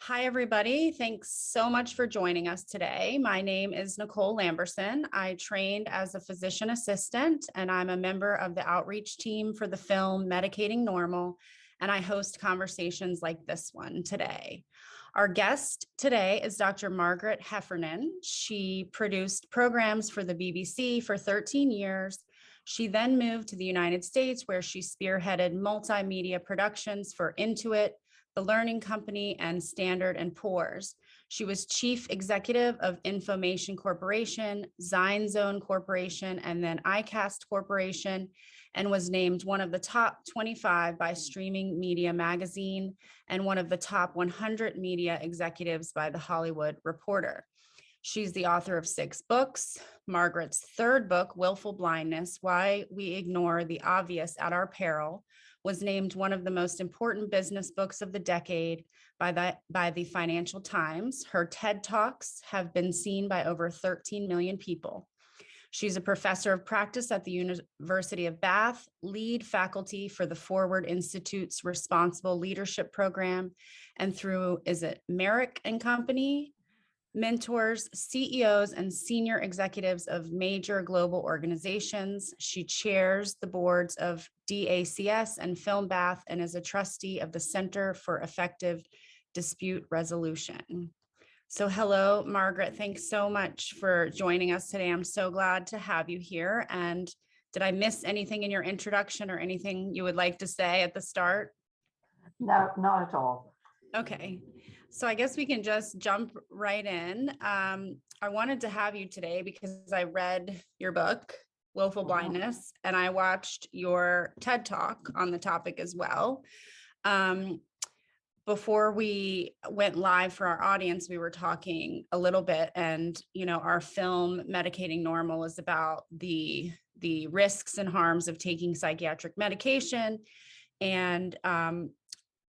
Hi, everybody. Thanks so much for joining us today. My name is Nicole Lamberson. I trained as a physician assistant, and I'm a member of the outreach team for the film Medicating Normal, and I host conversations like this one today. Our guest today is Dr. Margaret Heffernan. She produced programs for the BBC for 13 years. She then moved to the United States, where she spearheaded multimedia productions for Intuit, the Learning Company and Standard&Poors. She was chief executive of InfoMation Corporation, ZineZone Corporation, and then iCast Corporation, and was named one of the top 25 by Streaming Media Magazine and one of the top 100 media executives by The Hollywood Reporter. She's the author of 6 books. Margaret's third book, Willful Blindness, Why We Ignore the Obvious at Our Peril, was named one of the most important business books of the decade by the Financial Times. Her TED Talks have been seen by over 13 million people. She's a professor of practice at the University of Bath, lead faculty for the Forward Institute's Responsible Leadership Program, and through, Merryck Company, mentors CEOs and senior executives of major global organizations. She chairs the boards of DACS and FilmBath and is a trustee of the Center for Effective Dispute Resolution. So hello, Margaret. Thanks so much for joining us today. I'm so glad to have you here. And did I miss anything in your introduction or anything you would like to say at the start? No, not at all. Okay, so I guess we can just jump right in. I wanted to have you today because I read your book, Willful Blindness, and I watched your TED Talk on the topic as well. Before we went live for our audience, we were talking a little bit, and our film Medicating Normal is about the risks and harms of taking psychiatric medication. And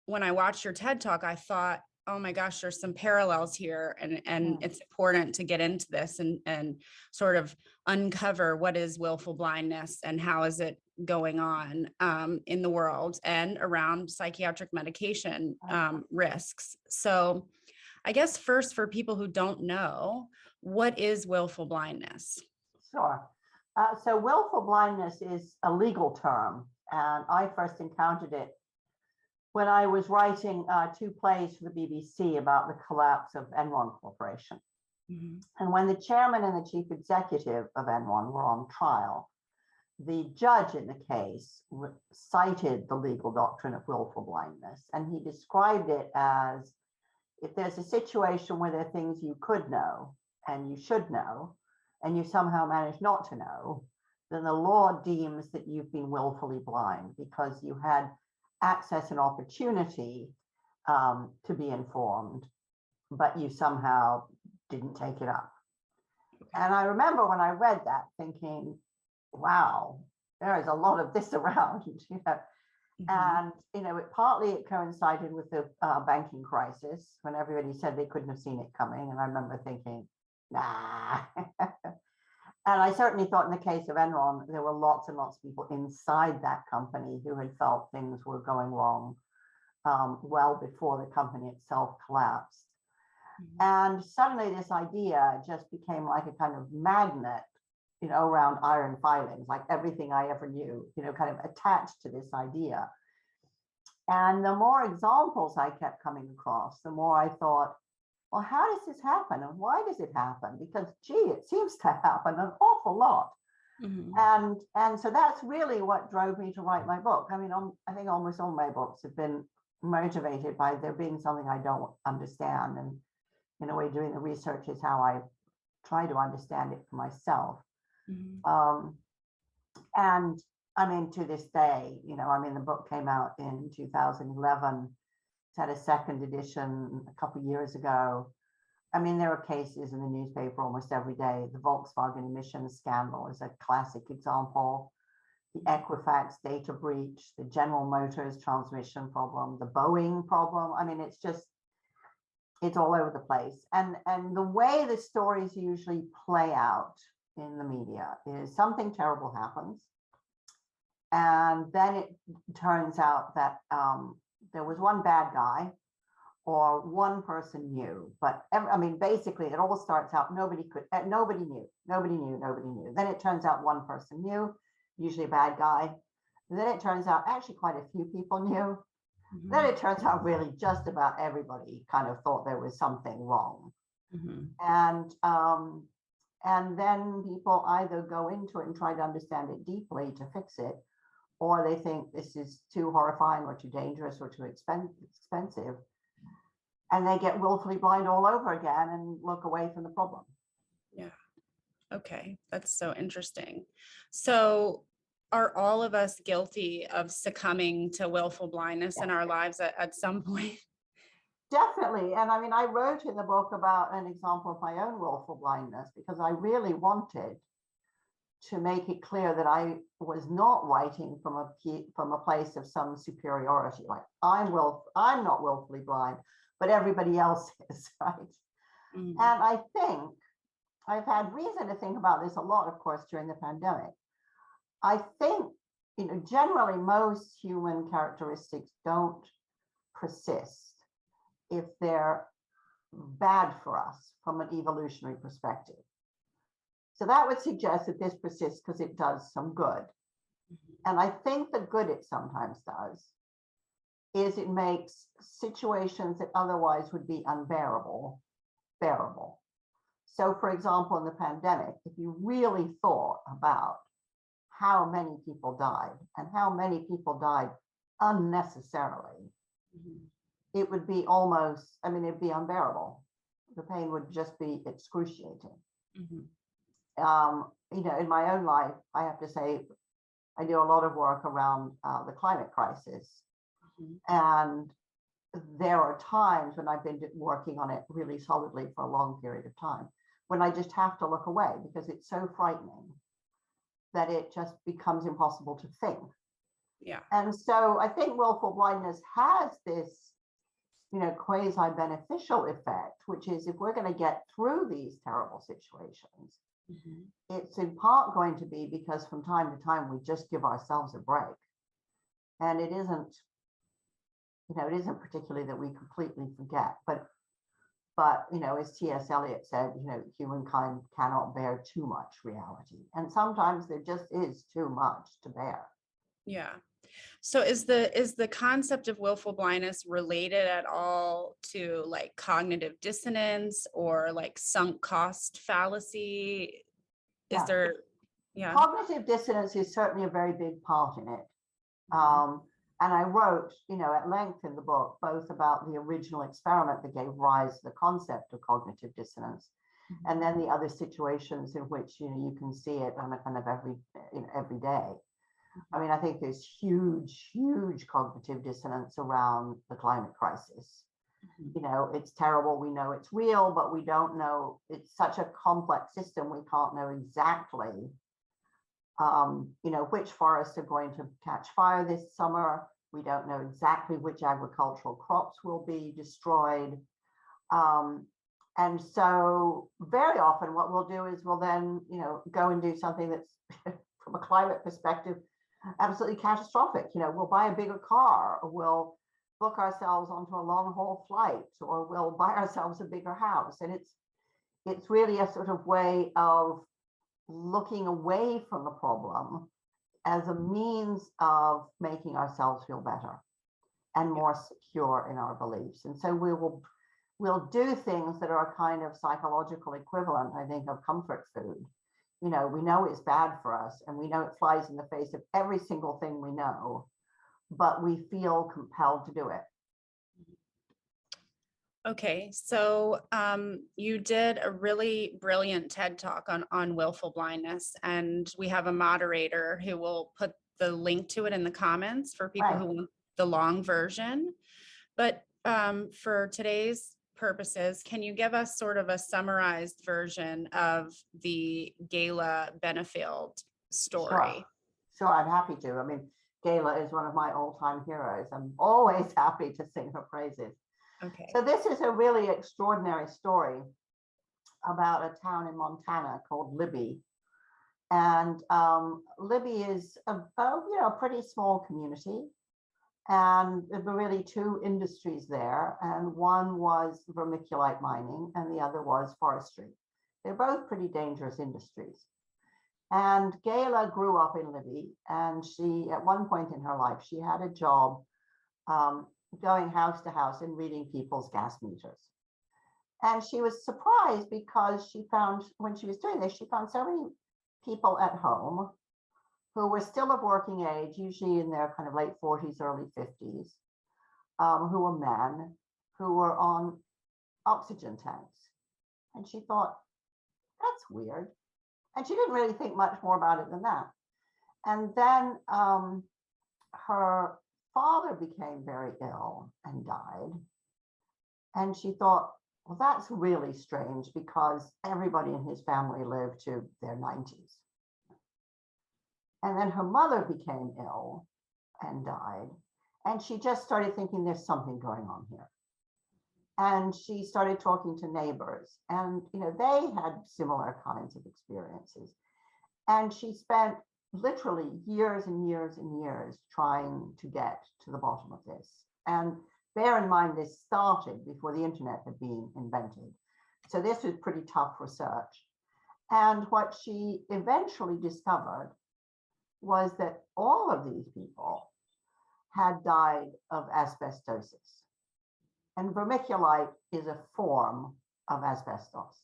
when I watched your TED Talk, I thought, oh my gosh, there's some parallels here, and it's important to get into this and sort of uncover what is willful blindness and how is it going on in the world and around psychiatric medication risks. So I guess first, for people who don't know, what is willful blindness? Sure. So willful blindness is a legal term, and I first encountered it when I was writing 2 plays for the BBC about the collapse of Enron Corporation. Mm-hmm. And when the chairman and the chief executive of Enron were on trial, the judge in the case cited the legal doctrine of willful blindness, and he described it as, if there's a situation where there are things you could know and you should know, and you somehow manage not to know, then the law deems that you've been willfully blind because you had access and opportunity to be informed, but you somehow didn't take it up. And I remember when I read that thinking, wow, there is a lot of this around, Mm-hmm. And it coincided with the banking crisis when everybody said they couldn't have seen it coming. And I remember thinking, nah. And I certainly thought in the case of Enron, there were lots and lots of people inside that company who had felt things were going wrong well before the company itself collapsed. Mm-hmm. And suddenly this idea just became like a kind of magnet, around iron filings, like everything I ever knew, kind of attached to this idea. And the more examples I kept coming across, the more I thought, well, how does this happen? And why does it happen? Because, gee, it seems to happen an awful lot. Mm-hmm. And so that's really what drove me to write my book. I mean, I think almost all my books have been motivated by there being something I don't understand. And in a way, doing the research is how I try to understand it for myself. Mm-hmm. And I mean, to this day, the book came out in 2011. It's had a second edition a couple of years ago. I mean, there are cases in the newspaper almost every day. The Volkswagen emissions scandal is a classic example. The Equifax data breach, the General Motors transmission problem, the Boeing problem. I mean, it's all over the place. And the way the stories usually play out in the media is something terrible happens. And then it turns out that there was one bad guy or one person knew, but I mean, basically it all starts out, nobody knew. Then it turns out one person knew, usually a bad guy. Then it turns out actually quite a few people knew. Then it turns out really just about everybody kind of thought there was something wrong. And then people either go into it and try to understand it deeply to fix it, or they think this is too horrifying or too dangerous or too expensive. And they get willfully blind all over again and look away from the problem. Yeah. Okay. That's so interesting. So are all of us guilty of succumbing to willful blindness in our lives at some point? Definitely. And I mean, I wrote in the book about an example of my own willful blindness because I really wanted to make it clear that I was not writing from a place of some superiority, like I'm not willfully blind, but everybody else is, right? And I think I've had reason to think about this a lot, of course, during the pandemic. I think, generally most human characteristics don't persist if they're bad for us from an evolutionary perspective. So that would suggest that this persists because it does some good. And I think the good it sometimes does is it makes situations that otherwise would be unbearable, bearable. So for example, in the pandemic, if you really thought about how many people died and how many people died unnecessarily, it would be almost, it'd be unbearable. The pain would just be excruciating. In my own life, I have to say, I do a lot of work around the climate crisis. And there are times when I've been working on it really solidly for a long period of time, when I just have to look away because it's so frightening that it just becomes impossible to think. Yeah. And so I think willful blindness has this, quasi-beneficial effect, which is if we're going to get through these terrible situations, it's in part going to be because from time to time we just give ourselves a break. And it isn't particularly that we completely forget, but as T.S. Eliot said, humankind cannot bear too much reality. And sometimes there just is too much to bear. Yeah. So is the concept of willful blindness related at all to like cognitive dissonance or like sunk cost fallacy? Is there, Cognitive dissonance is certainly a very big part in it. And I wrote, at length in the book, both about the original experiment that gave rise to the concept of cognitive dissonance, and then the other situations in which, you can see it on a kind of every day. I think there's huge, huge cognitive dissonance around the climate crisis. It's terrible. We know it's real, but we don't know. It's such a complex system. We can't know exactly, which forests are going to catch fire this summer. We don't know exactly which agricultural crops will be destroyed. And so very often what we'll do is we'll then, go and do something that's from a climate perspective, absolutely catastrophic. We'll buy a bigger car, or we'll book ourselves onto a long haul flight, or we'll buy ourselves a bigger house. And it's really a sort of way of looking away from the problem as a means of making ourselves feel better and more secure in our beliefs. And so we'll do things that are a kind of psychological equivalent, I think, of comfort food. We know it's bad for us, and we know it flies in the face of every single thing we know, but we feel compelled to do it. Okay, so you did a really brilliant TED Talk on willful blindness, and we have a moderator who will put the link to it in the comments for people who want the long version. But for today's purposes, can you give us sort of a summarized version of the Gala Benefield story? Sure, I'm happy to. Gala is one of my all-time heroes. I'm always happy to sing her praises. Okay. So this is a really extraordinary story about a town in Montana called Libby. And Libby is a pretty small community. And there were really two industries there, and one was vermiculite mining and the other was forestry. They're both pretty dangerous industries. And Gala grew up in Libby, and she, at one point in her life, she had a job going house to house and reading people's gas meters. And she was surprised because she found, when she was doing this, she found so many people at home who were still of working age, usually in their kind of late 40s, early 50s, who were men, who were on oxygen tanks. And she thought, that's weird. And she didn't really think much more about it than that. And then her father became very ill and died. And she thought, well, that's really strange because everybody in his family lived to their 90s. And then her mother became ill and died. And she just started thinking there's something going on here. And she started talking to neighbors, and they had similar kinds of experiences. And she spent literally years and years and years trying to get to the bottom of this. And bear in mind, this started before the internet had been invented. So this was pretty tough research. And what she eventually discovered was that all of these people had died of asbestosis. And vermiculite is a form of asbestos.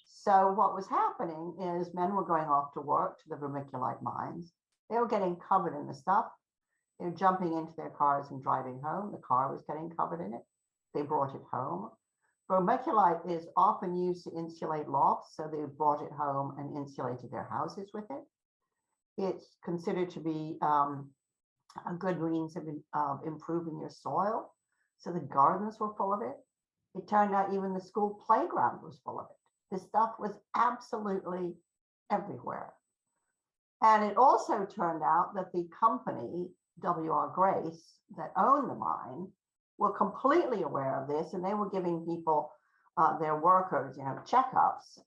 So what was happening is men were going off to work to the vermiculite mines. They were getting covered in the stuff. They were jumping into their cars and driving home. The car was getting covered in it. They brought it home. Vermiculite is often used to insulate lofts, so they brought it home and insulated their houses with it. It's considered to be a good means of improving your soil. So the gardens were full of it. It turned out even the school playground was full of it. This stuff was absolutely everywhere. And it also turned out that the company, W.R. Grace, that owned the mine, were completely aware of this, and they were giving people, their workers, checkups,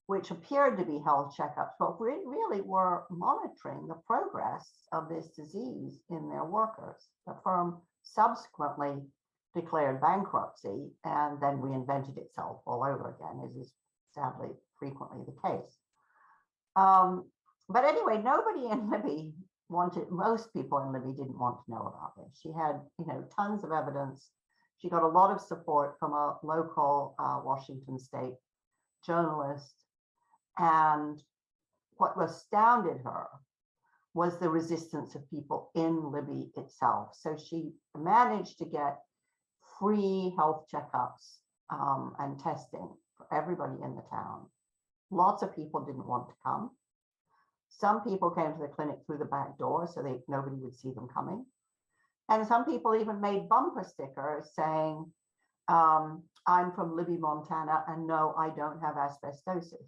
which appeared to be health checkups, but really were monitoring the progress of this disease in their workers. The firm subsequently declared bankruptcy and then reinvented itself all over again, as is sadly frequently the case. But anyway, nobody in Libby most people in Libby didn't want to know about this. She had, tons of evidence. She got a lot of support from a local Washington state journalist. And what astounded her was the resistance of people in Libby itself. So she managed to get free health checkups and testing for everybody in the town. Lots of people didn't want to come. Some people came to the clinic through the back door so nobody would see them coming. And some people even made bumper stickers saying, I'm from Libby, Montana, and no, I don't have asbestosis.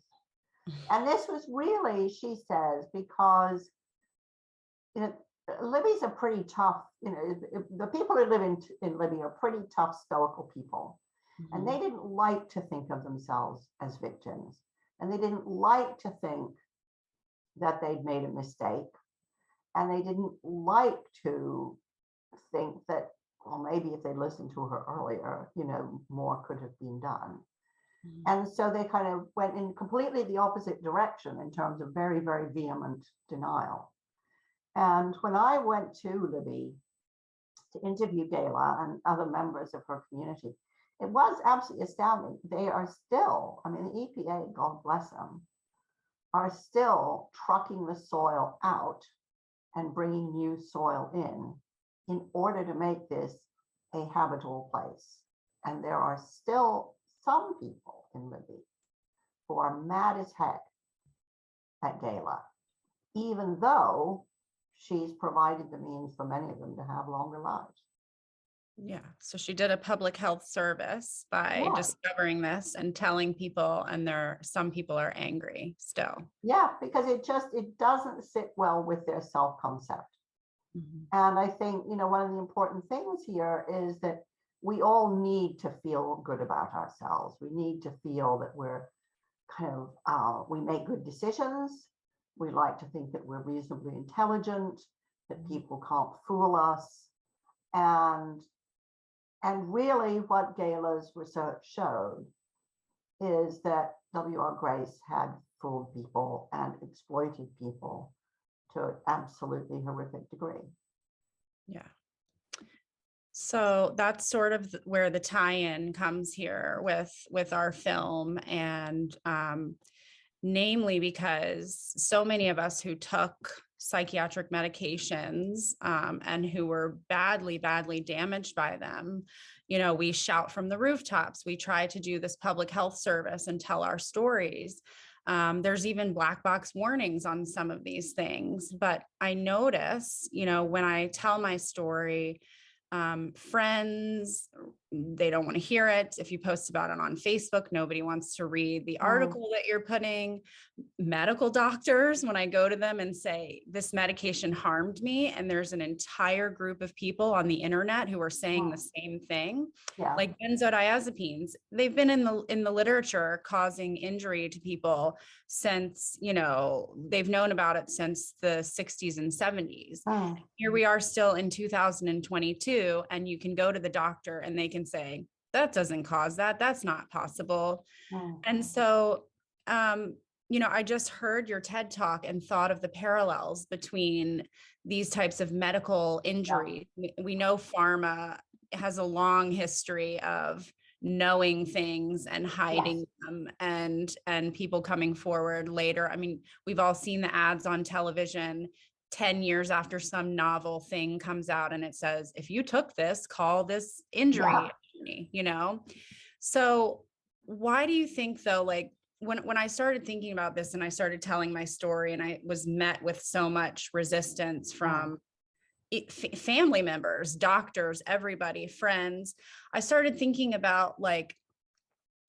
And this was really, she says, because Libby's a pretty tough, the people who live in Libby are pretty tough, stoical people. Mm-hmm. And they didn't like to think of themselves as victims. And they didn't like to think that they'd made a mistake. And they didn't like to think that, well, maybe if they listened to her earlier, more could have been done. Mm-hmm. And so they kind of went in completely the opposite direction in terms of very, very vehement denial. And when I went to Libby to interview Gala and other members of her community, it was absolutely astounding. They are still, the EPA, God bless them, are still trucking the soil out and bringing new soil in order to make this a habitable place. And there are still some people in Libby who are mad as heck at Gala, even though she's provided the means for many of them to have longer lives. Yeah. So she did a public health service by discovering this and telling people, and some people are angry still. Yeah, because it doesn't sit well with their self-concept. Mm-hmm. And I think, one of the important things here is that we all need to feel good about ourselves. We need to feel that we're we make good decisions. We like to think that we're reasonably intelligent, that people can't fool us. And really what Gala's research showed is that W.R. Grace had fooled people and exploited people to an absolutely horrific degree. Yeah. So that's sort of where the tie-in comes here with our film, and namely because so many of us who took psychiatric medications and who were badly damaged by them, we shout from the rooftops. We try to do this public health service and tell our stories. There's even black box warnings on some of these things. But I notice, when I tell my story, friends, they don't want to hear it. If you post about it on Facebook, nobody wants to read the article that you're putting. Medical doctors, when I go to them and say, this medication harmed me, and there's an entire group of people on the internet who are saying the same thing, like benzodiazepines, they've been in the literature causing injury to people since, they've known about it since the 60s and 70s. Here we are still in 2022, and you can go to the doctor and they can say, that doesn't cause that. That's not possible. And so, I just heard your TED Talk and thought of the parallels between these types of medical injuries. We know pharma has a long history of knowing things and hiding them, and people coming forward later. I mean, we've all seen the ads on television 10 years after some novel thing comes out, and it says, if you took this, call this injury attorney, So why do you think, though, like when I started thinking about this and I started telling my story, and I was met with so much resistance from family members, doctors, everybody, friends, I started thinking about like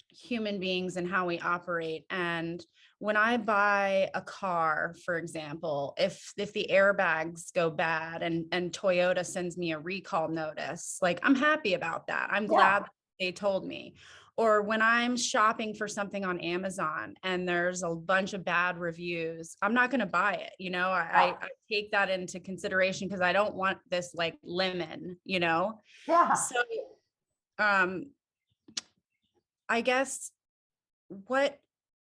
human beings and how we operate. And when I buy a car, for example, if the airbags go bad and Toyota sends me a recall notice, like I'm happy about that. I'm glad they told me. Or when I'm shopping for something on Amazon and there's a bunch of bad reviews, I'm not going to buy it. I take that into consideration because I don't want this like lemon, So, I guess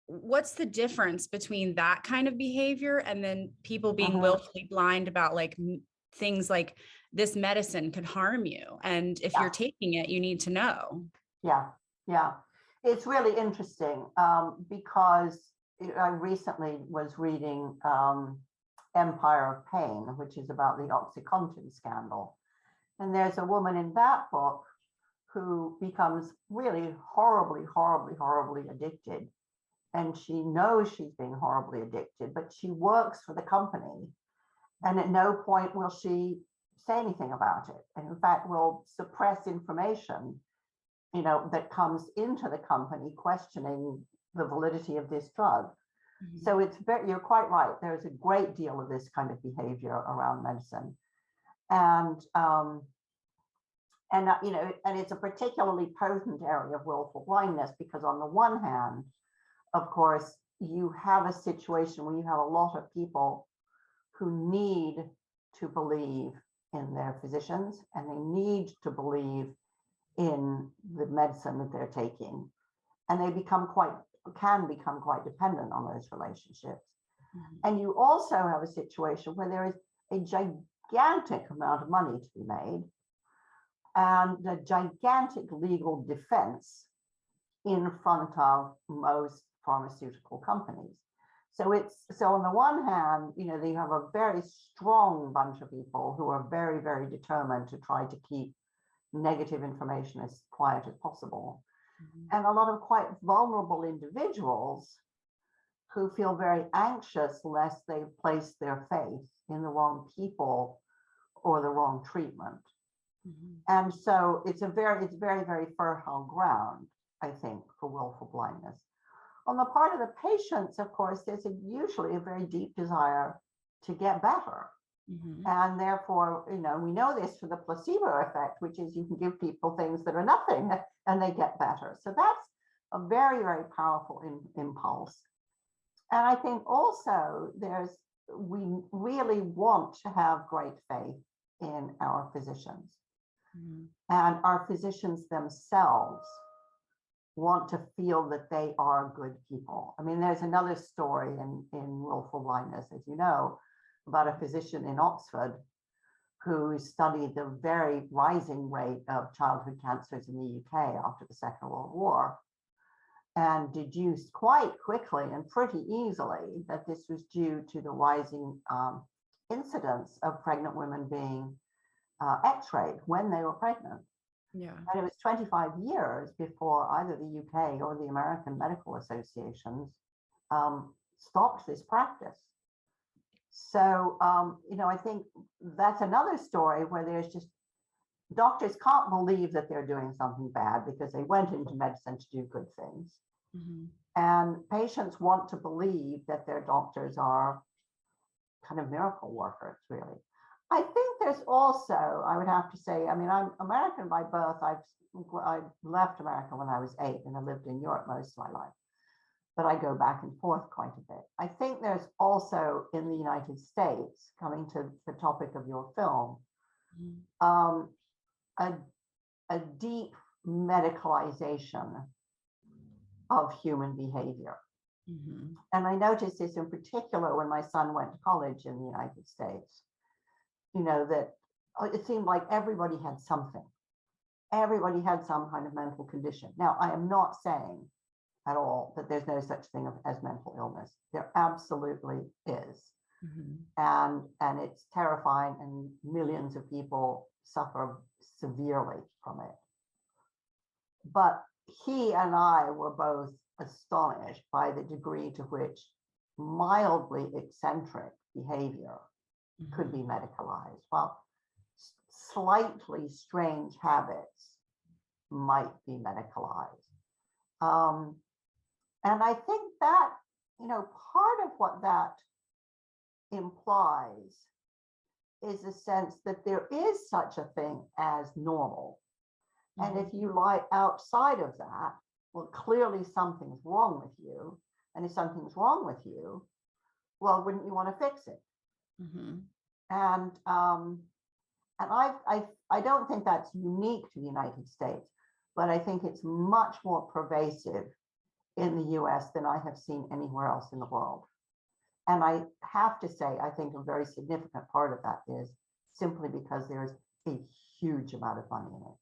what's the difference between that kind of behavior and then people being willfully blind about like things like this medicine could harm you, and if you're taking it, you need to know. Yeah, it's really interesting because I recently was reading Empire of Pain, which is about the OxyContin scandal, and there's a woman in that book who becomes really horribly addicted. And she knows she's being horribly addicted, but she works for the company. And at no point will she say anything about it. And in fact, will suppress information, that comes into the company questioning the validity of this drug. So you're quite right. There's a great deal of this kind of behavior around medicine. And it's a particularly potent area of willful blindness because on the one hand, of course, you have a situation where you have a lot of people who need to believe in their physicians and they need to believe in the medicine that they're taking. And they can become quite dependent on those relationships. And you also have a situation where there is a gigantic amount of money to be made and a gigantic legal defense in front of most pharmaceutical companies. So on the one hand, you have a very strong bunch of people who are very determined to try to keep negative information as quiet as possible. And a lot of quite vulnerable individuals who feel very anxious lest they place their faith in the wrong people or the wrong treatment. And so it's very fertile ground, I think, for willful blindness. On the part of the patients, of course, there's usually a very deep desire to get better. And therefore, we know this for the placebo effect, which is you can give people things that are nothing and they get better. So that's a very powerful impulse. And I think also we really want to have great faith in our physicians. And our physicians themselves want to feel that they are good people. I mean, there's another story in Willful Blindness, as you know, about a physician in Oxford who studied the very rising rate of childhood cancers in the UK after the Second World War, and deduced quite quickly and pretty easily that this was due to the rising incidence of pregnant women being x-rayed when they were pregnant. Yeah. And it was 25 years before either the UK or the American medical associations stopped this practice. So, I think that's another story where there's just, doctors can't believe that they're doing something bad because they went into medicine to do good things. And patients want to believe that their doctors are kind of miracle workers, really. I think there's also, I would have to say, I mean, I'm American by birth. I left America when I was 8 and I lived in Europe most of my life, but I go back and forth quite a bit. I think there's also in the United States, coming to the topic of your film, a deep medicalization of human behavior. And I noticed this in particular when my son went to college in the United States, that it seemed like everybody had something. Everybody had some kind of mental condition. Now, I am not saying at all that there's no such thing as mental illness. There absolutely is. And it's terrifying, and millions of people suffer severely from it. But he and I were both astonished by the degree to which mildly eccentric behavior could be medicalized, while slightly strange habits might be medicalized. And I think that, part of what that implies is a sense that there is such a thing as normal. And if you lie outside of that, well, clearly something's wrong with you. And if something's wrong with you, well, wouldn't you want to fix it? And I don't think that's unique to the United States, but I think it's much more pervasive in the US than I have seen anywhere else in the world. And I have to say, I think a very significant part of that is simply because there's a huge amount of money in it.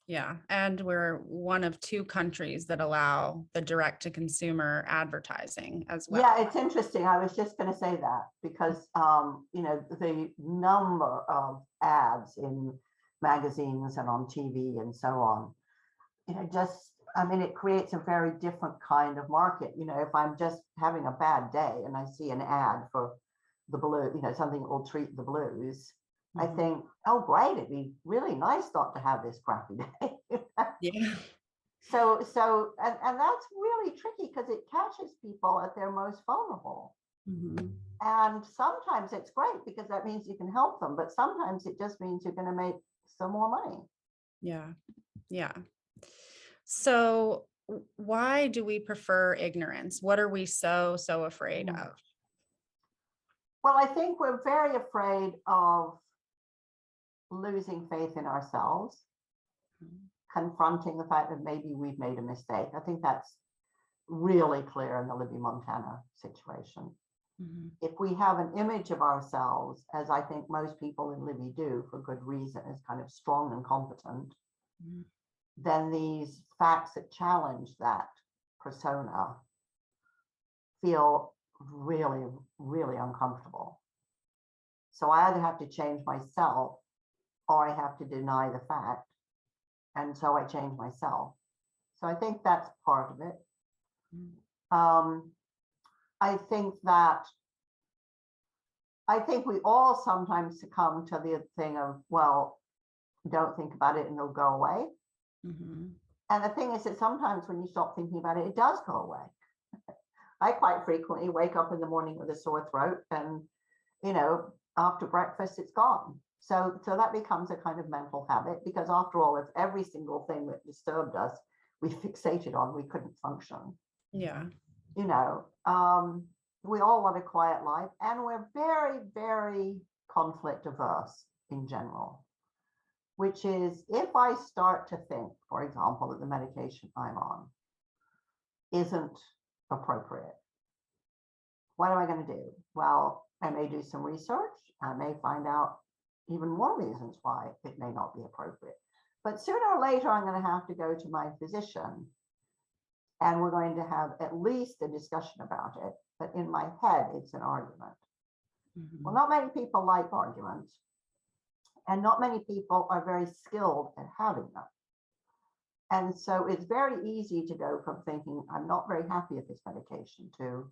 Yeah. And we're one of 2 countries that allow the direct to consumer advertising as well. Yeah, it's interesting. I was just going to say that because, the number of ads in magazines and on TV and so on, it creates a very different kind of market. If I'm just having a bad day and I see an ad for the blue, something that will treat the blues, I think, oh, great, it'd be really nice not to have this crappy day. Yeah. So, and that's really tricky because it catches people at their most vulnerable. And sometimes it's great because that means you can help them, but sometimes it just means you're going to make some more money. Yeah. Yeah. So why do we prefer ignorance? What are we so afraid of? Well, I think we're very afraid of losing faith in ourselves, confronting the fact that maybe we've made a mistake. I think that's really clear in the Libby Montana situation. If we have an image of ourselves, as I think most people in Libby do for good reason, as kind of strong and competent, then these facts that challenge that persona feel really, really uncomfortable. So I either have to change myself or I have to deny the fact. And so I change myself. So I think that's part of it. I think we all sometimes succumb to the thing of, well, don't think about it and it'll go away. And the thing is that sometimes when you stop thinking about it, it does go away. I quite frequently wake up in the morning with a sore throat and, after breakfast, it's gone. So that becomes a kind of mental habit because after all, if every single thing that disturbed us, we fixated on, we couldn't function. Yeah. We all want a quiet life and we're very, very conflict averse in general. which is if I start to think, for example, that the medication I'm on isn't appropriate, what am I going to do? Well, I may do some research. I may find out even more reasons why it may not be appropriate. But sooner or later, I'm going to have to go to my physician, and we're going to have at least a discussion about it. But in my head, it's an argument. Mhm. Well, not many people like arguments, and not many people are very skilled at having them. And so it's very easy to go from thinking, I'm not very happy with this medication, to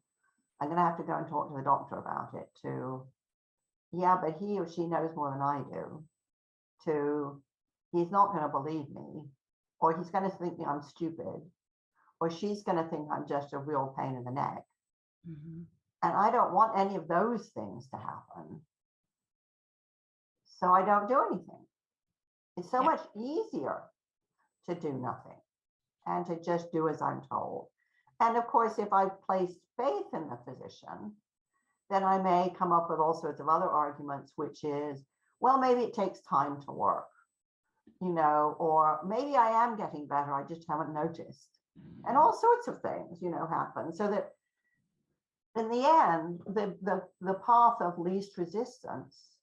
I'm going to have to go and talk to the doctor about it, to, yeah, but he or she knows more than I do, to, he's not going to believe me, or he's going to think I'm stupid, or she's going to think I'm just a real pain in the neck. Mhm. And I don't want any of those things to happen. So I don't do anything. It's so Yeah. much easier to do nothing and to just do as I'm told. And of course, if I've placed faith in the physician, then I may come up with all sorts of other arguments, which is, well, maybe it takes time to work, you know, or maybe I am getting better, I just haven't noticed. And all sorts of things, you know, happen. So that in the end, the path of least resistance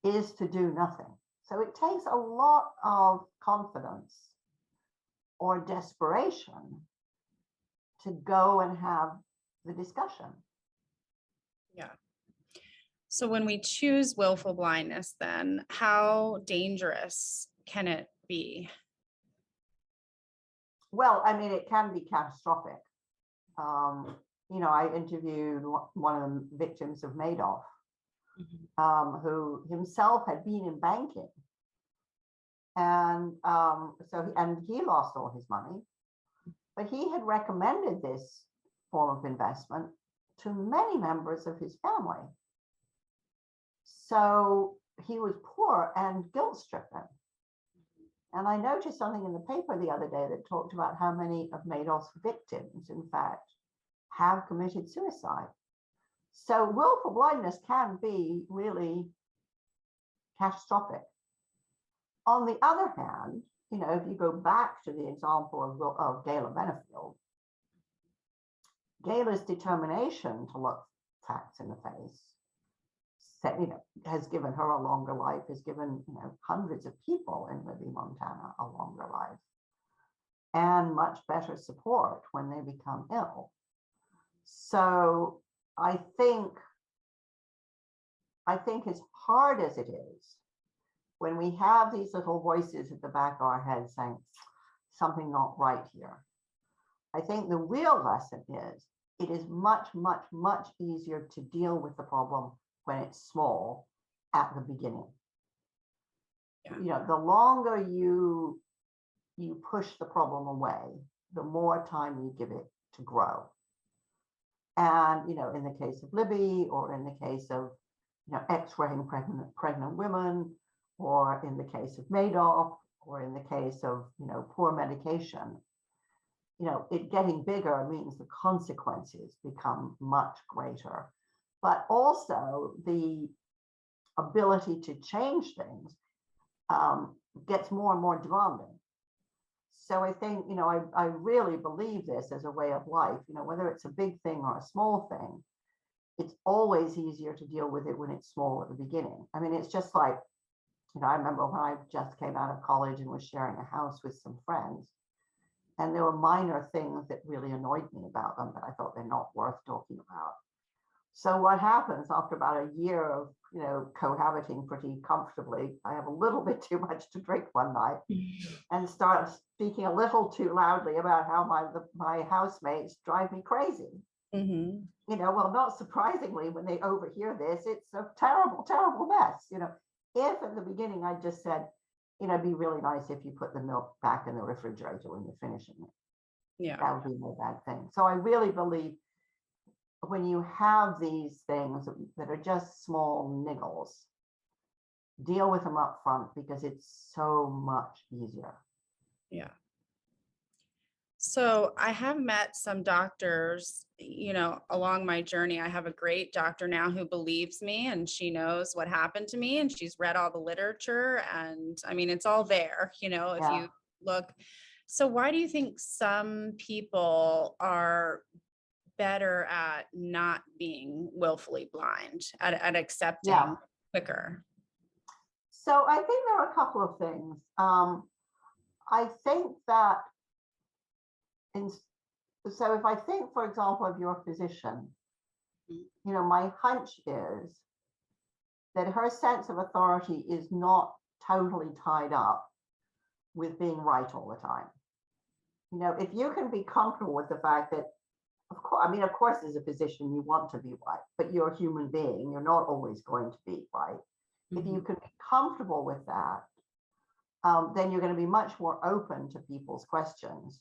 is to do nothing. So it takes a lot of confidence or desperation to go and have the discussion. Yeah. So when we choose willful blindness, then how dangerous can it be? Well, I mean, it can be catastrophic. You know, I interviewed one of the victims of Madoff, Mhm. who himself had been in banking. And and he lost all his money, but he had recommended this form of investment to many members of his family. So he was poor and guilt stricken. And I noticed something in the paper the other day that talked about how many of Madoff's victims, in fact, have committed suicide. So willful blindness can be really catastrophic. On the other hand, you know, if you go back to the example of Gala Benefield, Gala's determination to look facts in the face, you know, has given her a longer life, has given, you know, hundreds of people in Libby, Montana a longer life, and much better support when they become ill. So I think as hard as it is, when we have these little voices at the back of our head saying something not right here, I think the real lesson is it is much, much, much easier to deal with the problem when it's small at the beginning. Yeah. You know, the longer you push the problem away, the more time you give it to grow. And, you know, in the case of Libby, or in the case of, you know, X-raying pregnant women, or in the case of Madoff, or in the case of, you know, poor medication, you know, it getting bigger means the consequences become much greater. But also the ability to change things gets more and more demanding. So I think, you know, I really believe this as a way of life, you know, whether it's a big thing or a small thing, it's always easier to deal with it when it's small at the beginning. I mean, it's just like, you know, I remember when I just came out of college and was sharing a house with some friends, and there were minor things that really annoyed me about them that I thought they're not worth talking about. So what happens after about a year of, you know, cohabiting pretty comfortably, I have a little bit too much to drink one night and start speaking a little too loudly about how my housemates drive me crazy. Mm-hmm. You know, well, not surprisingly, when they overhear this, it's a terrible, terrible mess. You know, if at the beginning I just said, you know, it'd be really nice if you put the milk back in the refrigerator when you're finishing it. Yeah. That would be no bad thing. So I really believe when you have these things that are just small niggles, deal with them up front because it's so much easier. Yeah. So I have met some doctors, along my journey. I have a great doctor now who believes me and she knows what happened to me and she's read all the literature. And I mean, it's all there, if Yeah. you look. So why do you think some people are better at not being willfully blind, at accepting Yeah. quicker? So I think there are a couple of things. I think that so if I think, for example, of your physician, my hunch is that her sense of authority is not totally tied up with being right all the time. If you can be comfortable with the fact that, of course, as a physician, you want to be right, but you're a human being. You're not always going to be right. If you can be comfortable with that, then you're going to be much more open to people's questions.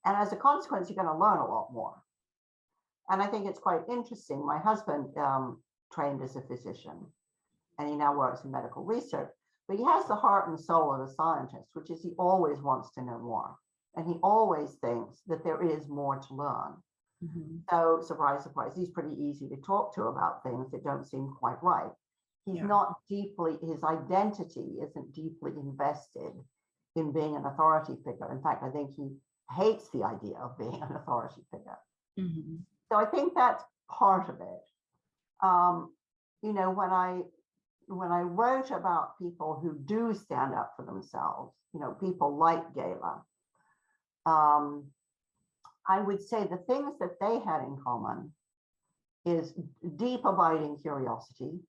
And as a consequence, you're going to learn a lot more. And I think it's quite interesting. My husband trained as a physician, and he now works in medical research, but he has the heart and soul of a scientist, which is he always wants to know more. And he always thinks that there is more to learn. So surprise, surprise, he's pretty easy to talk to about things that don't seem quite right. He's not his identity isn't deeply invested in being an authority figure. In fact, I think he hates the idea of being an authority figure. So I think that's part of it. When I wrote about people who do stand up for themselves, people like Gala, I would say the things that they had in common is deep abiding curiosity,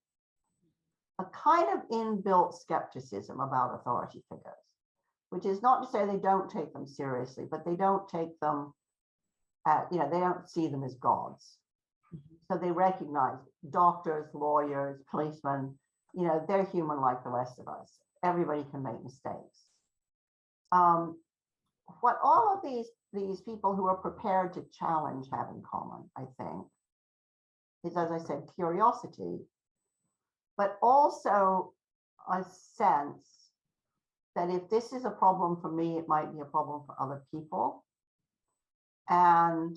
a kind of inbuilt skepticism about authority figures, which is not to say they don't take them seriously, but they don't take them they don't see them as gods. So they recognize doctors, lawyers, policemen, they're human like the rest of us. Everybody can make mistakes. What all of these people who are prepared to challenge have in common, I think, is, as I said, curiosity, but also a sense that if this is a problem for me, it might be a problem for other people. And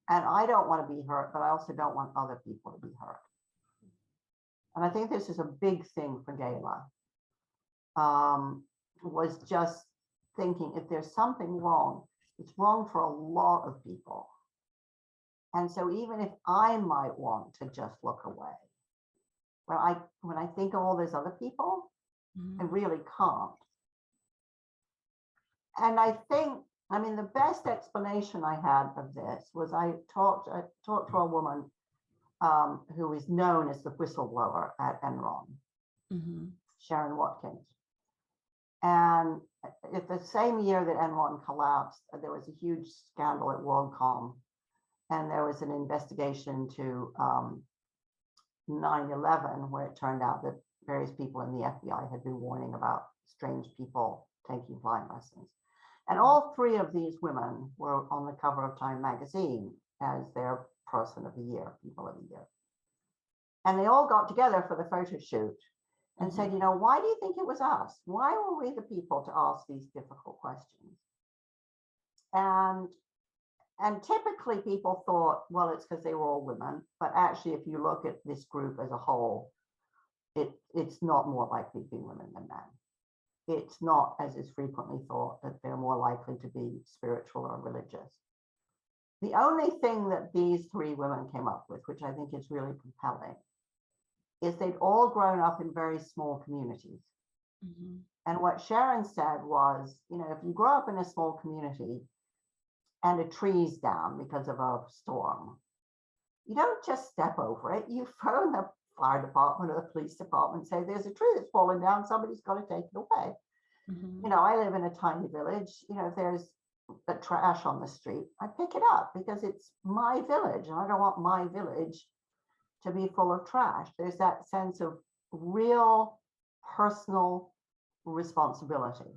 I don't want to be hurt, but I also don't want other people to be hurt. And I think this is a big thing for Gala, was just thinking if there's something wrong, it's wrong for a lot of people. And so even if I might want to just look away, when I think of all those other people, I really can't. And I think, the best explanation I had of this was I talked to a woman who is known as the whistleblower at Enron, Sharon Watkins. And at the same year that Enron collapsed, there was a huge scandal at WorldCom, and there was an investigation to 9/11, where it turned out that various people in the FBI had been warning about strange people taking flying lessons. And all three of these women were on the cover of Time magazine as their person of the year, people of the year. And they all got together for the photo shoot and said, why do you think it was us? Why were we the people to ask these difficult questions? And typically people thought, well, it's because they were all women. But actually, if you look at this group as a whole, it's not more likely to be women than men. It's not, as is frequently thought, that they're more likely to be spiritual or religious. The only thing that these three women came up with, which I think is really compelling, is they'd all grown up in very small communities. And what Sharon said was, if you grow up in a small community and a tree's down because of a storm, you don't just step over it. You phone the fire department or the police department and say, there's a tree that's fallen down, somebody's got to take it away. I live in a tiny village. If there's the trash on the street, I pick it up because it's my village and I don't want my village to be full of trash. There's that sense of real personal responsibility.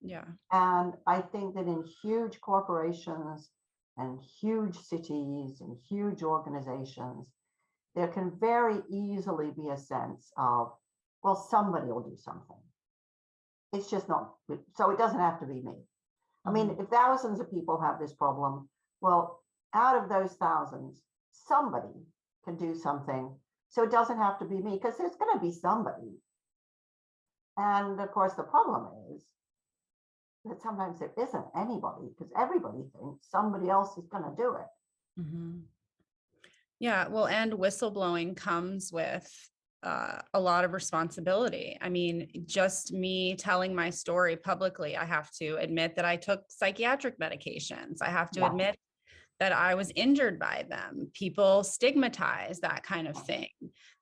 Yeah. And I think that in huge corporations and huge cities and huge organizations, there can very easily be a sense of, well, somebody will do something. It's just not, so it doesn't have to be me. I mean, if thousands of people have this problem, well, out of those thousands, somebody can do something. So it doesn't have to be me, because there's going to be somebody. And of course, the problem is that sometimes there isn't anybody, because everybody thinks somebody else is going to do it. Mm-hmm. Yeah, well, and whistleblowing comes with a lot of responsibility. I mean, just me telling my story publicly, I have to admit that I took psychiatric medications. I have to admit that I was injured by them. People stigmatize that kind of thing.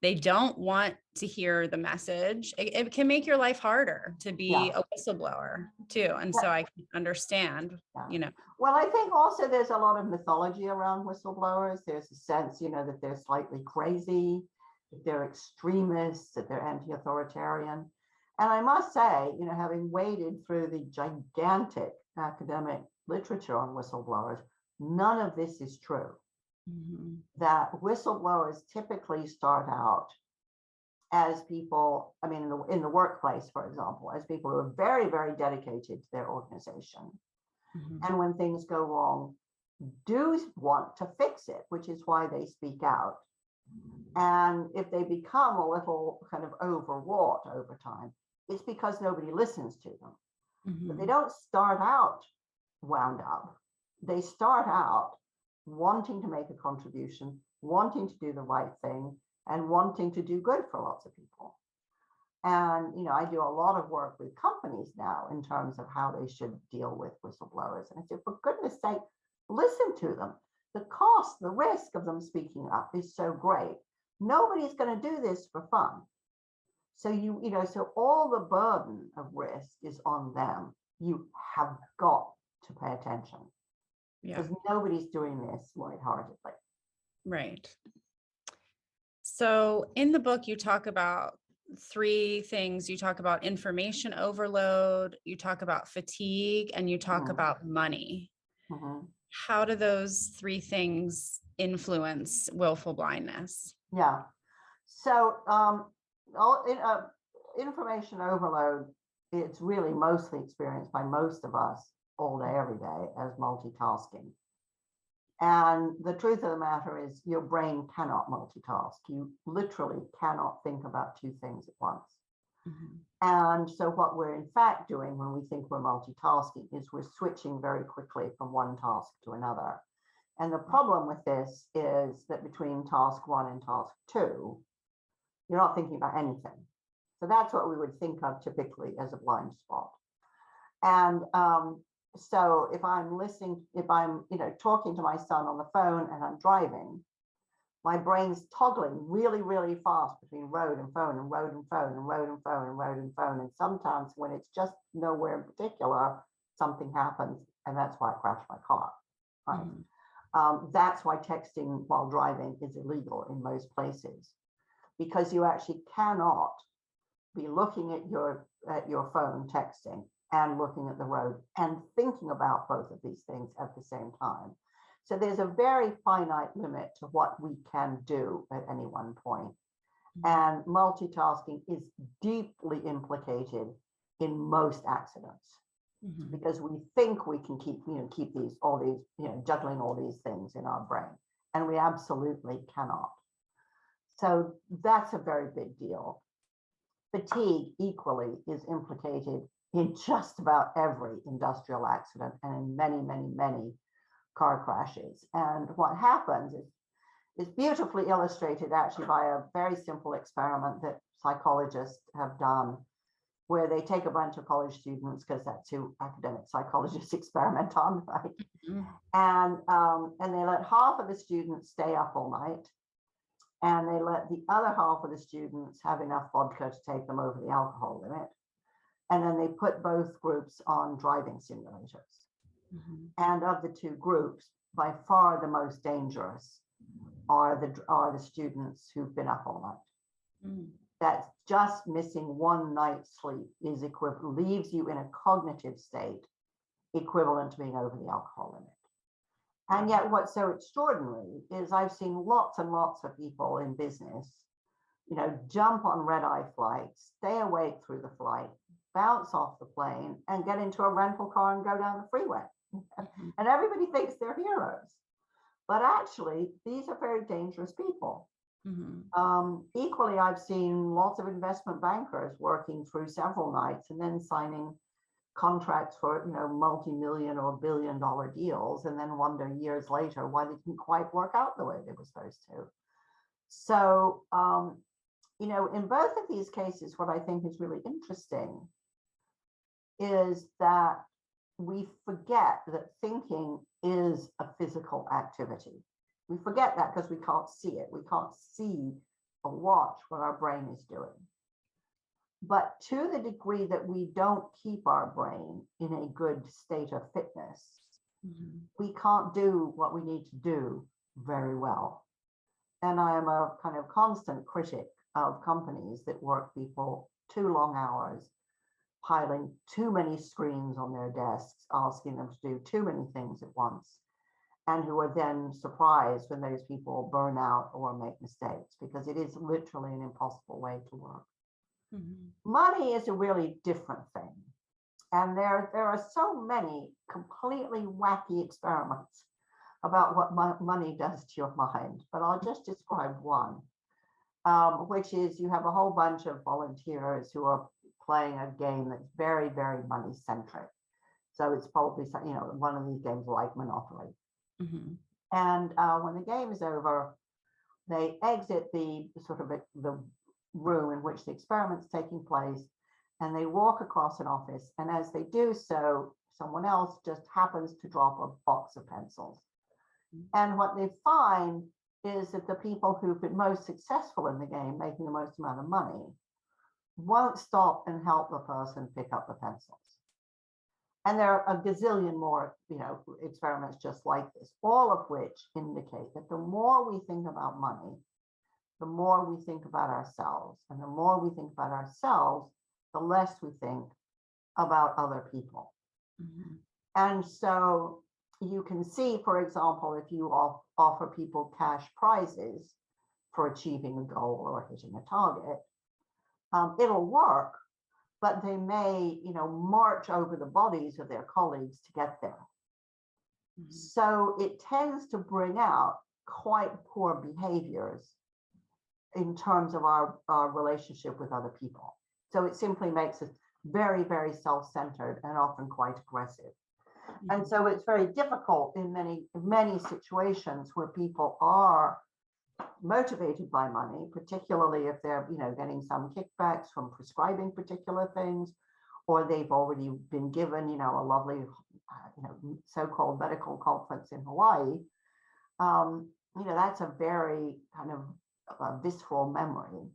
They don't want to hear the message. It can make your life harder to be a whistleblower too. And so I can understand, you know. Well, I think also there's a lot of mythology around whistleblowers. There's a sense, that they're slightly crazy, that they're extremists, that they're anti-authoritarian. And I must say, having waded through the gigantic academic literature on whistleblowers, none of this is true. Mm-hmm. That whistleblowers typically start out as people, I mean, in the workplace, for example, as people who are very, very dedicated to their organization. Mm-hmm. And when things go wrong, do want to fix it, which is why they speak out. And if they become a little kind of overwrought over time, it's because nobody listens to them. Mm-hmm. But they don't start out wound up. They start out wanting to make a contribution, wanting to do the right thing, and wanting to do good for lots of people. And, I do a lot of work with companies now in terms of how they should deal with whistleblowers. And I say, for goodness sake, listen to them. The cost, the risk of them speaking up is so great. Nobody's going to do this for fun. So so all the burden of risk is on them. You have got to pay attention. Because nobody's doing this lightheartedly. Right. So in the book, you talk about three things. You talk about information overload, you talk about fatigue, and you talk about money. Mm-hmm. How do those three things influence willful blindness? Yeah. So information overload, it's really mostly experienced by most of us all day, every day as multitasking. And the truth of the matter is your brain cannot multitask. You literally cannot think about two things at once. Mm-hmm. And so what we're in fact doing when we think we're multitasking is we're switching very quickly from one task to another. And the problem with this is that between task one and task two, you're not thinking about anything. So that's what we would think of typically as a blind spot. And so if I'm talking to my son on the phone and I'm driving, my brain's toggling really, really fast between road and phone and road and phone and road and phone and road and phone. And sometimes when it's just nowhere in particular, something happens, and that's why I crashed my car. Right? Mm-hmm. That's why texting while driving is illegal in most places, because you actually cannot be looking at your phone texting and looking at the road and thinking about both of these things at the same time. So there's a very finite limit to what we can do at any one point. And multitasking is deeply implicated in most accidents, because we think we can keep all these, juggling all these things in our brain, and we absolutely cannot. So that's a very big deal. Fatigue equally is implicated in just about every industrial accident and in many, many, many car crashes. And what happens is beautifully illustrated actually by a very simple experiment that psychologists have done, where they take a bunch of college students, because that's who academic psychologists experiment on, right? Mm-hmm. And they let half of the students stay up all night, and they let the other half of the students have enough vodka to take them over the alcohol limit. And then they put both groups on driving simulators. Mm-hmm. And of the two groups, by far the most dangerous are the students who've been up all night. Mm. That's just missing one night's sleep is leaves you in a cognitive state equivalent to being over the alcohol limit. And yet what's so extraordinary is I've seen lots and lots of people in business, jump on red-eye flights, stay awake through the flight, bounce off the plane and get into a rental car and go down the freeway. And everybody thinks they're heroes. But actually, these are very dangerous people. Equally, I've seen lots of investment bankers working through several nights and then signing contracts for, multi-million or billion-dollar deals, and then wonder years later why they didn't quite work out the way they were supposed to. So, in both of these cases, what I think is really interesting is that we forget that thinking is a physical activity. We forget that because we can't see it. We can't see or watch what our brain is doing. But to the degree that we don't keep our brain in a good state of fitness, we can't do what we need to do very well. And I am a kind of constant critic of companies that work people too long hours, piling too many screens on their desks, asking them to do too many things at once, and who are then surprised when those people burn out or make mistakes, because it is literally an impossible way to work. Money is a really different thing. And there are so many completely wacky experiments about what money does to your mind, but I'll just describe one, which is you have a whole bunch of volunteers who are playing a game that's very, very money centric. So it's probably, one of these games like Monopoly. And when the game is over, they exit the the room in which the experiment's taking place, and they walk across an office. And as they do so, someone else just happens to drop a box of pencils. And what they find is that the people who've been most successful in the game, making the most amount of money, won't stop and help the person pick up the pencils. And there are a gazillion more, experiments just like this, all of which indicate that the more we think about money, the more we think about ourselves. And the more we think about ourselves, the less we think about other people. And so you can see, for example, if you offer people cash prizes for achieving a goal or hitting a target, it'll work, but they may, march over the bodies of their colleagues to get there. So it tends to bring out quite poor behaviors in terms of our relationship with other people. So it simply makes us very, very self-centered and often quite aggressive. And so it's very difficult in many situations where people are motivated by money, particularly if they're, getting some kickbacks from prescribing particular things, or they've already been given, a lovely, so-called medical conference in Hawaii. That's a very kind of visceral memory,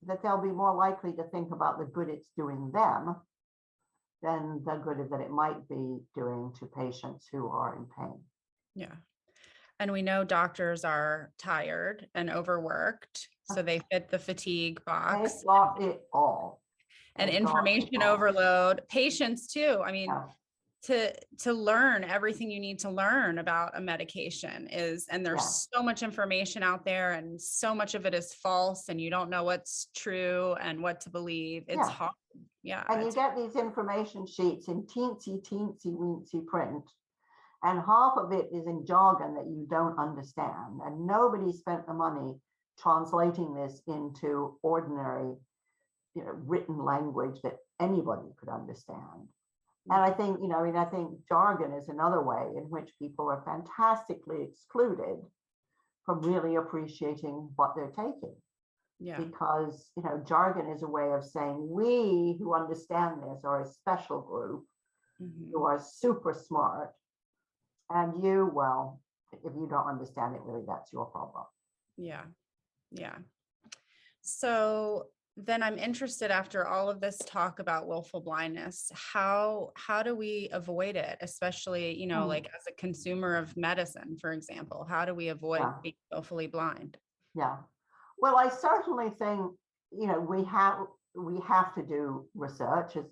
that they'll be more likely to think about the good it's doing them than the good that it might be doing to patients who are in pain. Yeah. And we know doctors are tired and overworked, so they fit the fatigue box. They got it all. And information overload. Patients too. I mean, to learn everything you need to learn about a medication and there's so much information out there, and so much of it is false, and you don't know what's true and what to believe. It's hard. Yeah. And you get these information sheets in teensy weensy print, and half of it is in jargon that you don't understand, and nobody spent the money translating this into ordinary, written language that anybody could understand. And I think, I think jargon is another way in which people are fantastically excluded from really appreciating what they're taking. Yeah. Because, jargon is a way of saying we who understand this are a special group who are super smart. And you, well, if you don't understand it, really, that's your problem. Yeah. Yeah. So then I'm interested, after all of this talk about willful blindness, how do we avoid it? Especially, like as a consumer of medicine, for example, how do we avoid being willfully blind? Yeah. Well, I certainly think, we have to do research. It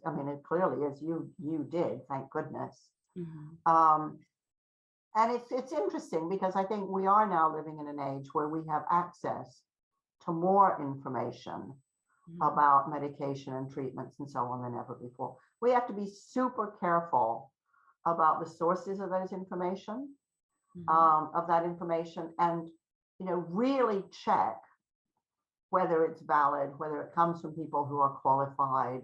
clearly, as you did, thank goodness. And it's interesting because I think we are now living in an age where we have access to more information about medication and treatments and so on than ever before. We have to be super careful about the sources of those information, of that information, and really check whether it's valid, whether it comes from people who are qualified.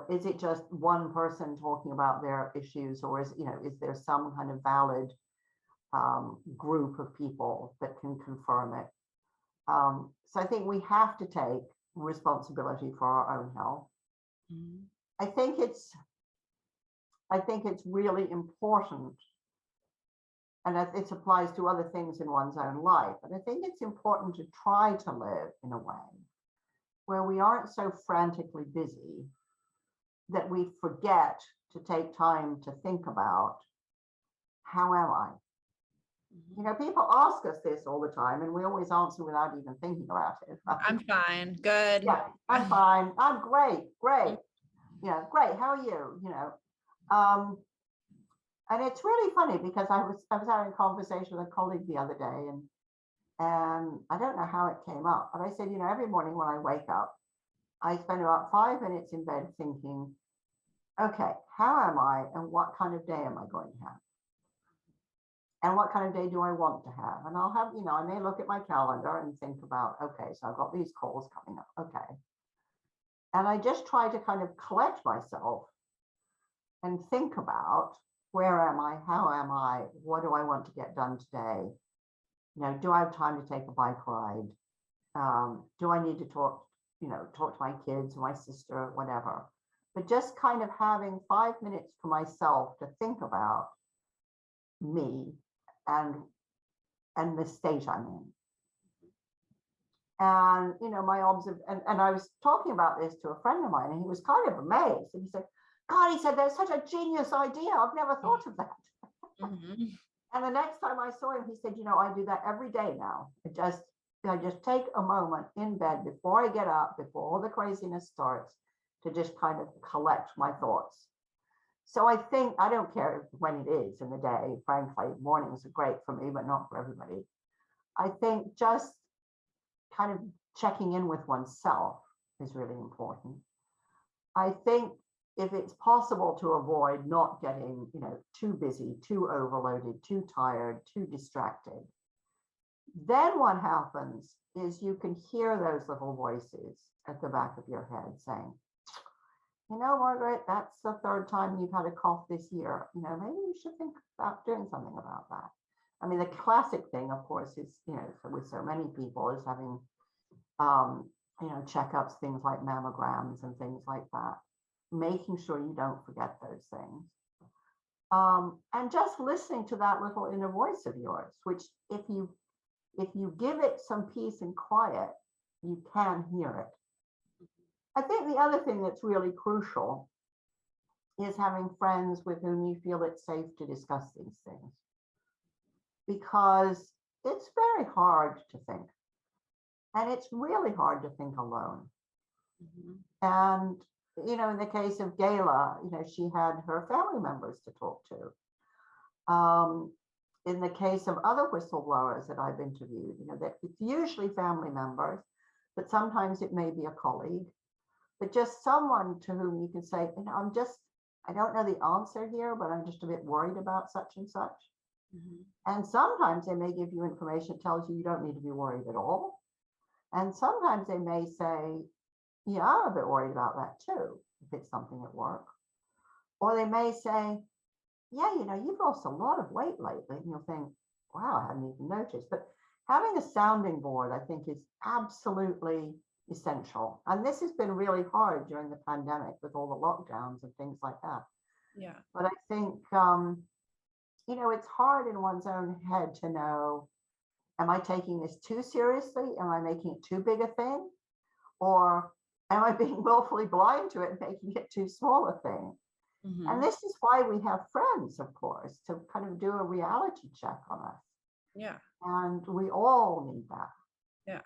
Is it just one person talking about their issues, or is there some kind of valid group of people that can confirm it? So I think we have to take responsibility for our own health. I think it's really important, and it applies to other things in one's own life, but I think it's important to try to live in a way where we aren't so frantically busy that we forget to take time to think about, how am I? People ask us this all the time, and we always answer without even thinking about it. I'm fine. Good. Yeah, I'm fine. I'm great. Great. Yeah, great. How are you? And it's really funny because I was having a conversation with a colleague the other day, and I don't know how it came up, but I said, every morning when I wake up, I spend about 5 minutes in bed thinking, okay, how am I, and what kind of day am I going to have? And what kind of day do I want to have? And I'll have, I may look at my calendar and think about, okay, so I've got these calls coming up. Okay. And I just try to kind of collect myself and think about, where am I? How am I? What do I want to get done today? Do I have time to take a bike ride? Do I need to talk to my kids, my sister, whatever? But just kind of having 5 minutes for myself to think about me and the state I'm in. And my and I was talking about this to a friend of mine, and he was kind of amazed. And he said, God, he said, that's such a genius idea. I've never thought of that. And the next time I saw him, he said, I do that every day now. I just take a moment in bed before I get up, before all the craziness starts, to just kind of collect my thoughts. So I think, I don't care when it is in the day, frankly, mornings are great for me, but not for everybody. I think just kind of checking in with oneself is really important. I think if it's possible to avoid not getting, too busy, too overloaded, too tired, too distracted, then what happens is you can hear those little voices at the back of your head saying, Margaret, that's the third time you've had a cough this year. Maybe you should think about doing something about that. I mean, the classic thing, of course, is, with so many people, is having, checkups, things like mammograms and things like that, making sure you don't forget those things. And just listening to that little inner voice of yours, which if you give it some peace and quiet, you can hear it. I think the other thing that's really crucial is having friends with whom you feel it's safe to discuss these things, because it's very hard to think, and it's really hard to think alone. And in the case of Gala, she had her family members to talk to. In the case of other whistleblowers that I've interviewed, that it's usually family members, but sometimes it may be a colleague, but just someone to whom you can say, I don't know the answer here, but I'm just a bit worried about such and such. And sometimes they may give you information that tells you don't need to be worried at all. And sometimes they may say, yeah, I'm a bit worried about that too, if it's something at work. Or they may say, yeah, you've lost a lot of weight lately. And you'll think, wow, I hadn't even noticed. But having a sounding board, I think, is absolutely essential. And this has been really hard during the pandemic with all the lockdowns and things like that. Yeah. But I think, it's hard in one's own head to know, am I taking this too seriously? Am I making it too big a thing? Or am I being willfully blind to it and making it too small a thing? And this is why we have friends, of course, to kind of do a reality check on us. Yeah. And we all need that. Yeah.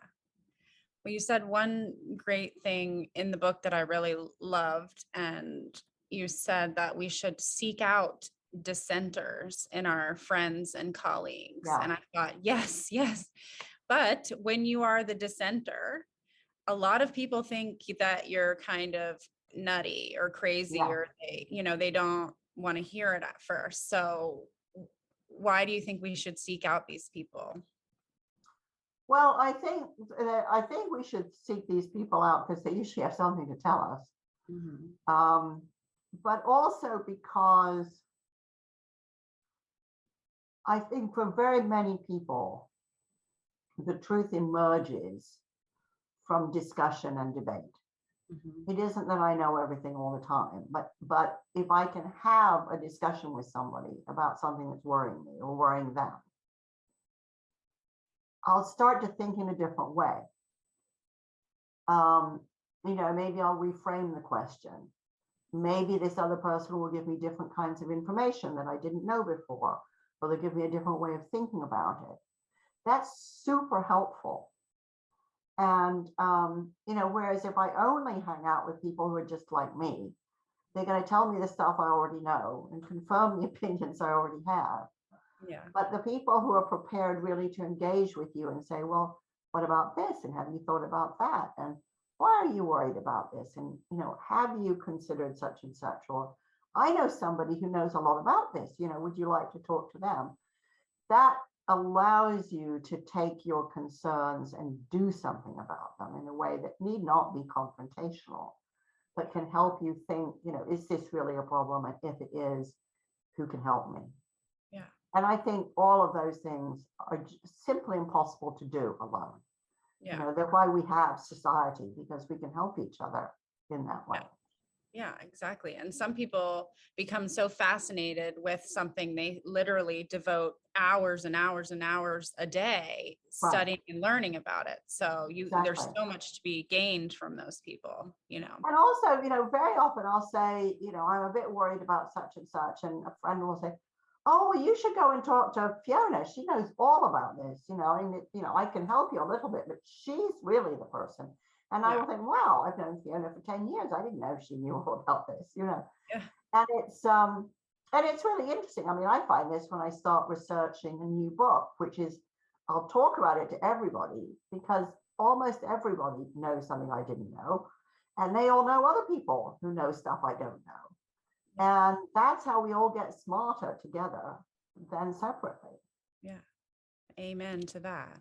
Well, you said one great thing in the book that I really loved, and you said that we should seek out dissenters in our friends and colleagues. Yeah. And I thought, yes. But when you are the dissenter, a lot of people think that you're kind of nutty or crazy, Yeah. or they don't want to hear it at first. So why do you think we should seek out these people? Well, I think we should seek these people out because they usually have something to tell us. But also because I think for very many people, the truth emerges from discussion and debate. It isn't that I know everything all the time, but if I can have a discussion with somebody about something that's worrying me or worrying them, I'll start to think in a different way. Maybe I'll reframe the question. Maybe this other person will give me different kinds of information that I didn't know before, or they'll give me a different way of thinking about it. That's super helpful. And, whereas if I only hang out with people who are just like me, they're going to tell me the stuff I already know and confirm the opinions I already have. Yeah. But the people who are prepared really to engage with you and say, well, what about this? And have you thought about that? And why are you worried about this? And, have you considered such and such? Or I know somebody who knows a lot about this, would you like to talk to them? That allows you to take your concerns and do something about them in a way that need not be confrontational, but can help you think, is this really a problem? And if it is, who can help me? Yeah. And I think all of those things are simply impossible to do alone. Yeah. That's why we have society, because we can help each other in that way. Yeah, exactly. And some people become so fascinated with something, they literally devote hours and hours and hours a day studying and learning about it. So there's so much to be gained from those people, And also, very often I'll say, I'm a bit worried about such and such. And a friend will say, oh, well, you should go and talk to Fiona. She knows all about this, I can help you a little bit, but she's really the person. And I will think, wow, I've known Fiona for 10 years. I didn't know she knew all about this, Yeah. And it's really interesting. I mean, I find this when I start researching a new book, which is, I'll talk about it to everybody because almost everybody knows something I didn't know. And they all know other people who know stuff I don't know. And that's how we all get smarter together than separately. Yeah. Amen to that.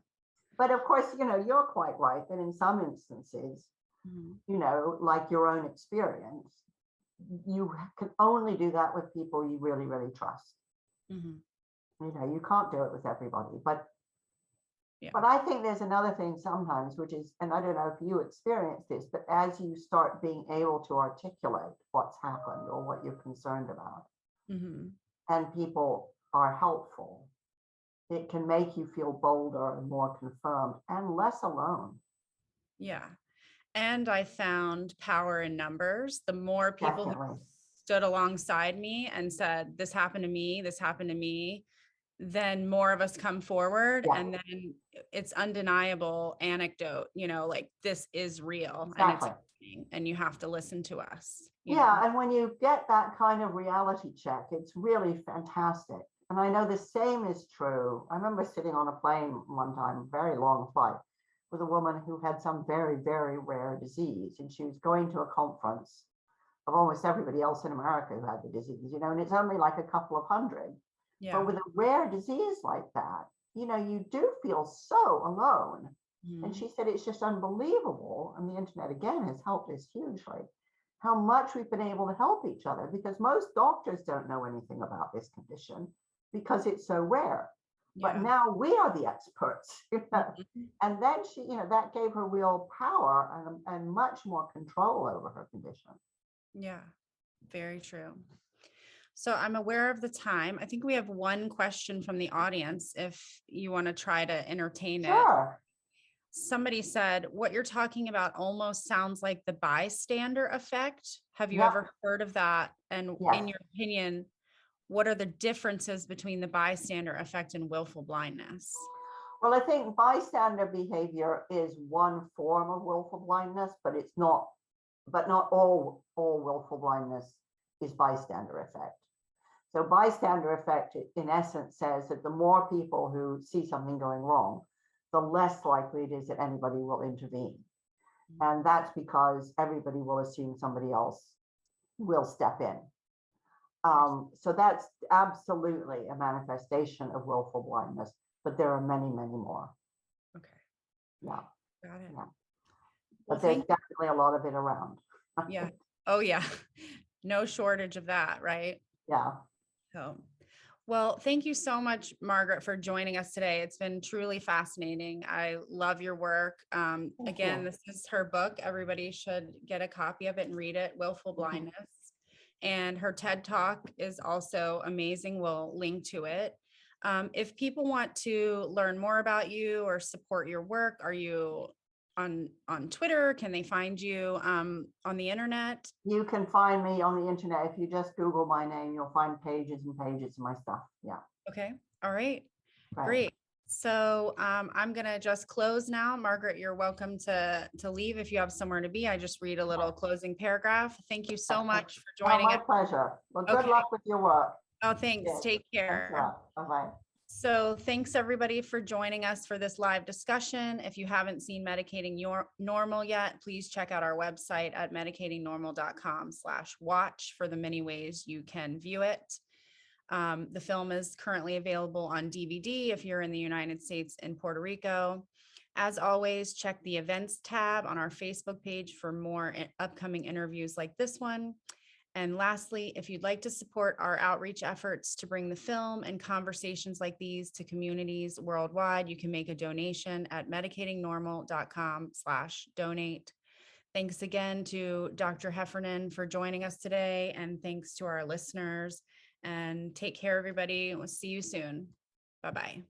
But of course, you're quite right that in some instances, like your own experience, you can only do that with people you really, really trust. You can't do it with everybody. But I think there's another thing sometimes, which is, and I don't know if you experience this, but as you start being able to articulate what's happened or what you're concerned about, and people are helpful, it can make you feel bolder and more confirmed and less alone. Yeah. And I found power in numbers. The more people who stood alongside me and said, this happened to me, then more of us come forward. And then it's undeniable anecdote, like this is real and it's happening, and you have to listen to us. And when you get that kind of reality check, it's really fantastic. And I know the same is true. I remember sitting on a plane one time, very long flight, with a woman who had some very, very rare disease. And she was going to a conference of almost everybody else in America who had the disease, and it's only like a couple of hundred. Yeah. But with a rare disease like that, you do feel so alone. And she said, it's just unbelievable. And the internet, again, has helped us hugely, how much we've been able to help each other, because most doctors don't know anything about this condition because it's so rare. Yeah. But now we are the experts. And then she, that gave her real power and much more control over her condition. Yeah, very true. So I'm aware of the time. I think we have one question from the audience if you want to try to entertain it. Somebody said, what you're talking about almost sounds like the bystander effect. Have you ever heard of that? And in your opinion, what are the differences between the bystander effect and willful blindness? Well, I think bystander behavior is one form of willful blindness, but not all willful blindness is bystander effect. So bystander effect, in essence, says that the more people who see something going wrong, the less likely it is that anybody will intervene. And that's because everybody will assume somebody else will step in. So that's absolutely a manifestation of willful blindness, but there are many, many more. Okay. Yeah. Got it. Yeah. Well, But there's definitely a lot of it around. yeah. Oh, yeah. No shortage of that, right? Yeah. So, well, thank you so much, Margaret, for joining us today. It's been truly fascinating. I love your work. Again, this is her book. Everybody should get a copy of it and read it, Willful Blindness. And her TED Talk is also amazing. We'll link to it. If people want to learn more about you or support your work, are you on Twitter? Can they find you on the internet? You can find me on the internet. If you just Google my name, you'll find pages and pages of my stuff. Yeah. Okay. All right. Right. Great. So I'm going to just close now. Margaret, you're welcome to leave if you have somewhere to be. I just read a little closing paragraph. Thank you so much for joining my us. pleasure. Well, good Okay. luck with your work. Oh, thanks. Yes. Take care. Bye-bye. So thanks everybody for joining us for this live discussion. If you haven't seen Medicating Normal yet, please check out our website at medicatingnormal.com/watch for the many ways you can view it. The film is currently available on DVD if you're in the United States and Puerto Rico. As always, check the events tab on our Facebook page for more upcoming interviews like this one. And lastly, if you'd like to support our outreach efforts to bring the film and conversations like these to communities worldwide, you can make a donation at medicatingnormal.com/donate. Thanks again to Dr. Heffernan for joining us today, and thanks to our listeners. And take care, everybody. We'll see you soon. Bye-bye.